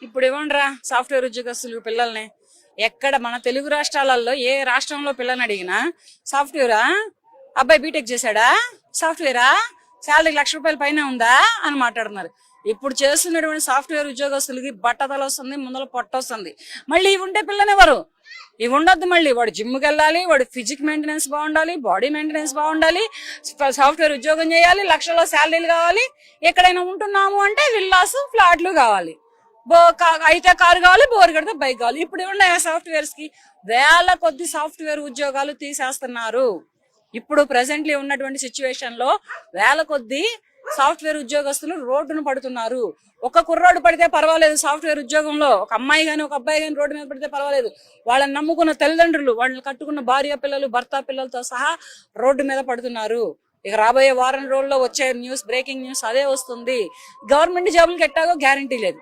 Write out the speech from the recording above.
ఇప్పుడు ఇవ్వండిరా సాఫ్ట్వేర్ ఉద్యోగస్తులు పిల్లల్ని. ఎక్కడ మన తెలుగు రాష్ట్రాలలో ఏ రాష్ట్రంలో పిల్లని అడిగినా సాఫ్ట్వేరా, అబ్బాయి బీటెక్ చేశాడా, సాఫ్ట్వేరా, శాలరీ ₹1,00,000 పైన ఉందా అని మాట్లాడుతున్నారు. ఇప్పుడు చేస్తున్నటువంటి సాఫ్ట్వేర్ ఉద్యోగస్తులకి బట్టతల వస్తుంది, ముందర పొట్ట వస్తుంది. మళ్ళీ ఇవి ఉంటే పిల్లనివ్వరు. ఇవి ఉండొద్దు. మళ్ళీ వాడు జిమ్కి వెళ్ళాలి, వాడు ఫిజిక్ మెయింటెనెన్స్ బాగుండాలి, బాడీ మెయింటెనెన్స్ బాగుండాలి, సాఫ్ట్వేర్ ఉద్యోగం చేయాలి, లక్షల్లో శాలరీలు కావాలి. ఎక్కడైనా ఉంటున్నాము అంటే విల్లాస్ ఫ్లాట్లు కావాలి, అయితే కారు కావాలి, బోర్ కడితే బైక్ కావాలి. ఇప్పుడు ఉన్నాయి సాఫ్ట్వేర్స్ కి వేల కొద్ది సాఫ్ట్వేర్ ఉద్యోగాలు తీసేస్తున్నారు. ఇప్పుడు ప్రెసెంట్లీ ఉన్నటువంటి సిచ్యువేషన్ లో వేల కొద్ది సాఫ్ట్వేర్ ఉద్యోగస్తులు రోడ్డును పడుతున్నారు. ఒక కుర్రాడు పడితే పర్వాలేదు సాఫ్ట్వేర్ ఉద్యోగంలో, ఒక అమ్మాయి గాని ఒక అబ్బాయి గాని రోడ్డు మీద పడితే పర్వాలేదు. వాళ్ళని నమ్ముకున్న తల్లిదండ్రులు, వాళ్ళని కట్టుకున్న భార్య పిల్లలు, భర్త పిల్లలతో సహా రోడ్డు మీద పడుతున్నారు. ఇక రాబోయే వారం రోజుల్లో వచ్చే న్యూస్, బ్రేకింగ్ న్యూస్ అదే వస్తుంది. గవర్నమెంట్ జాబులకి ఎట్టాగో గ్యారంటీ లేదు.